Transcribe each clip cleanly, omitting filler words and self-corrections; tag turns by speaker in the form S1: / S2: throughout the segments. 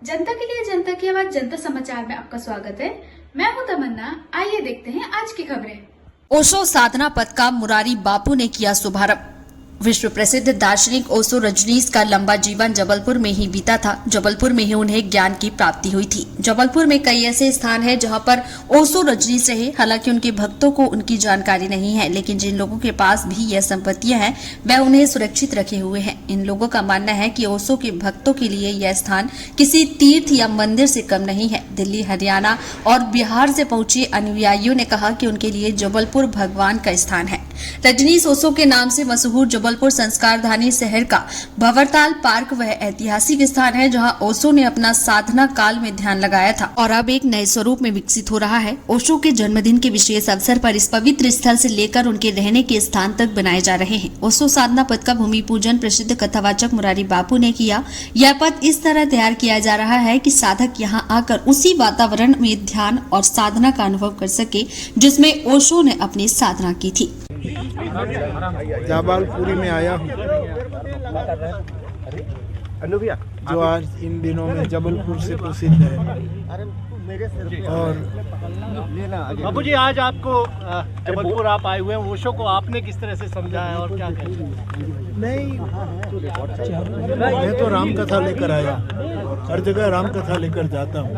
S1: जनता के लिए जनता की आवाज जनता समाचार में आपका स्वागत है। मैं हूं तमन्ना। आइए देखते हैं आज की खबरें।
S2: ओशो साधना पथ का मुरारी बापू ने किया शुभारंभ। विश्व प्रसिद्ध दार्शनिक ओशो रजनीश का लंबा जीवन जबलपुर में ही बीता था। जबलपुर में ही उन्हें ज्ञान की प्राप्ति हुई थी। जबलपुर में कई ऐसे स्थान हैं जहां पर ओशो रजनीश रहे। हालांकि उनके भक्तों को उनकी जानकारी नहीं है, लेकिन जिन लोगों के पास भी यह संपत्तियां हैं वह उन्हें सुरक्षित रखे हुए हैं। इन लोगों का मानना है कि ओशो के भक्तों के लिए यह स्थान किसी तीर्थ या मंदिर से कम नहीं है। दिल्ली, हरियाणा और बिहार से पहुंचे अनुयायियों ने कहा कि उनके लिए जबलपुर भगवान का स्थान है। रजनीश ओशो के नाम से मशहूर जबलपुर संस्कारधानी शहर का भंवरताल पार्क वह ऐतिहासिक स्थान है जहां ओशो ने अपना साधना काल में ध्यान लगाया था और अब एक नए स्वरूप में विकसित हो रहा है। ओशो के जन्मदिन के विशेष अवसर पर इस पवित्र स्थल से लेकर उनके रहने के स्थान तक बनाए जा रहे हैं। ओशो साधना पथ का भूमि पूजन प्रसिद्ध कथावाचक मुरारी बापू ने किया। यह पथ इस तरह तैयार किया जा रहा है कि साधक यहाँ आकर उसी वातावरण में ध्यान और साधना का अनुभव कर सके जिसमें ओशो ने अपनी साधना की थी।
S3: जबलपुरी में आया हूँ जो आज इन दिनों में जबलपुर से प्रसिद्ध है। और
S4: बाबू जी, आज आपको जबलपुर आप आए हुए हैं, ओशो को आपने किस तरह से समझा है और क्या कहें?
S3: नहीं, मैं तो राम कथा लेकर आया, हर जगह राम कथा लेकर जाता हूँ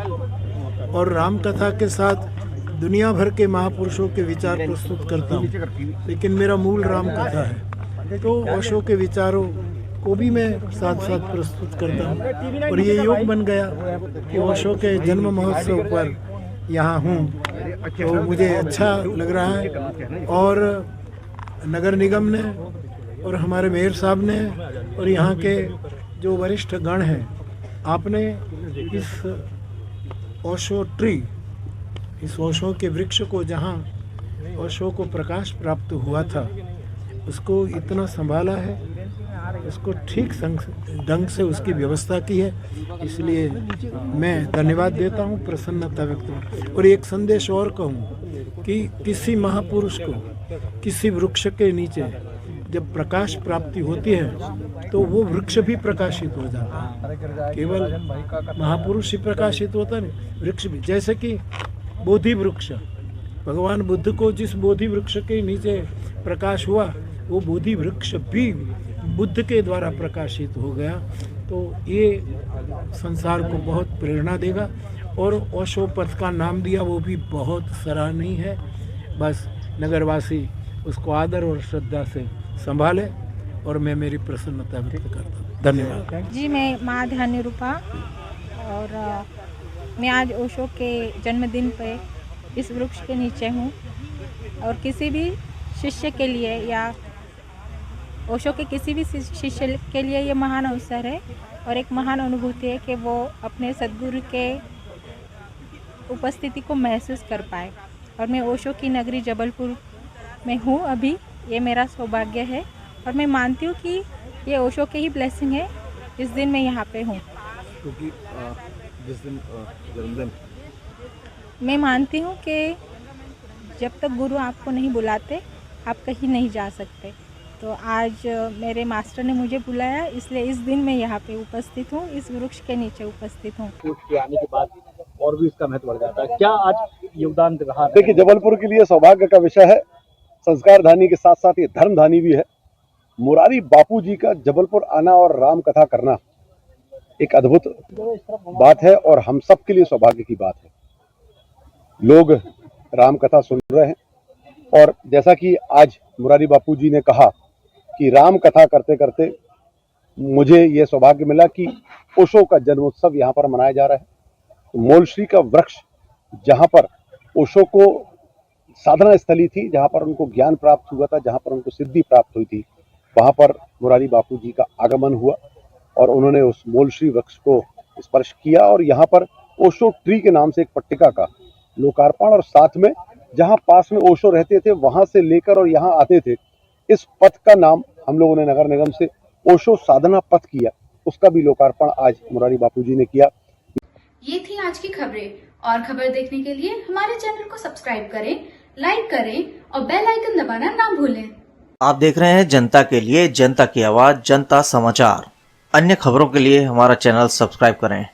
S3: और राम कथा के साथ दुनिया भर के महापुरुषों के विचार प्रस्तुत करता हूँ, लेकिन मेरा मूल राम कथा है। तो ओशो के विचारों को भी मैं साथ साथ प्रस्तुत करता हूँ और ये योग बन गया कि ओशो के जन्म महोत्सव पर यहाँ हूँ, तो मुझे अच्छा लग रहा है। और नगर निगम ने और हमारे मेयर साहब ने और यहाँ के जो वरिष्ठ गण हैं, आपने इस ओशो ट्री, इस ओशो के वृक्ष को, जहाँ ओशो को प्रकाश प्राप्त हुआ था, उसको इतना संभाला है, उसको ठीक ढंग से उसकी व्यवस्था की है। इसलिए मैं धन्यवाद देता हूँ, प्रसन्नता व्यक्त हूँ। और एक संदेश और कहूँ कि किसी महापुरुष को किसी वृक्ष के नीचे जब प्रकाश प्राप्ति होती है तो वो वृक्ष भी प्रकाशित हो जाता है। केवल महापुरुष ही प्रकाशित होता नहीं, वृक्ष भी। जैसे कि बोधि वृक्ष, भगवान बुद्ध को जिस बोधि वृक्ष के नीचे प्रकाश हुआ, वो बोधि वृक्ष भी बुद्ध के द्वारा प्रकाशित हो गया। तो ये संसार को बहुत प्रेरणा देगा। और ओशो पथ का नाम दिया, वो भी बहुत सराहनीय है। बस नगरवासी उसको आदर और श्रद्धा से संभाले और मैं मेरी प्रसन्नता व्यक्त करता हूँ। धन्यवाद
S5: जी। मैं माँ ध्यान निरूपा और मैं आज ओशो के जन्मदिन पे इस वृक्ष के नीचे हूँ और किसी भी शिष्य के लिए या ओशो के किसी भी शिष्य के लिए ये महान अवसर है और एक महान अनुभूति है कि वो अपने सद्गुरु के उपस्थिति को महसूस कर पाए। और मैं ओशो की नगरी जबलपुर में हूँ अभी, ये मेरा सौभाग्य है और मैं मानती हूँ कि ये ओशो के ही ब्लेसिंग है इस दिन मैं यहाँ पे हूँ।
S4: क्योंकि जिस दिन जन्मदिन,
S5: मैं मानती हूँ कि जब तक गुरु आपको नहीं बुलाते आप कहीं नहीं जा सकते। तो आज मेरे मास्टर ने मुझे बुलाया, इसलिए इस दिन मैं यहाँ पे उपस्थित हूँ, इस वृक्ष के नीचे उपस्थित हूँ।
S4: के आने के बाद और भी इसका महत्व बढ़ जाता है। क्या आज योगदान रहा?
S6: देखिए, जबलपुर के लिए सौभाग्य का विषय है। संस्कारधानी के साथ साथ ये धर्मधानी भी है। मुरारी बापू जी का जबलपुर आना और राम कथा करना एक अद्भुत बात है और हम सब के लिए सौभाग्य की बात है। लोग राम कथा सुन रहे हैं और जैसा कि आज मुरारी बापू जी ने कहा कि राम कथा करते करते मुझे ये सौभाग्य मिला कि ओशो का जन्मोत्सव यहाँ पर मनाया जा रहा है। तो मोलश्री का वृक्ष, जहाँ पर ओशो को साधना स्थली थी, जहाँ पर उनको ज्ञान प्राप्त हुआ था, जहाँ पर उनको सिद्धि प्राप्त हुई थी, वहाँ पर मुरारी बापू जी का आगमन हुआ और उन्होंने उस मोलश्री वृक्ष को स्पर्श किया और यहाँ पर ओशो ट्री के नाम से एक पट्टिका का लोकार्पण और साथ में जहाँ पास में ओशो रहते थे वहाँ से लेकर और यहाँ आते थे, इस पथ का नाम हम लोगों ने नगर निगम से ओशो साधना पथ किया, उसका भी लोकार्पण आज मुरारी बापू जी ने किया।
S1: ये थी आज की खबरें और खबर देखने के लिए हमारे चैनल को सब्सक्राइब करें, लाइक करें और बेल आइकन दबाना ना भूलें।
S7: आप देख रहे हैं जनता के लिए जनता की आवाज जनता समाचार। अन्य खबरों के लिए हमारा चैनल सब्सक्राइब करें।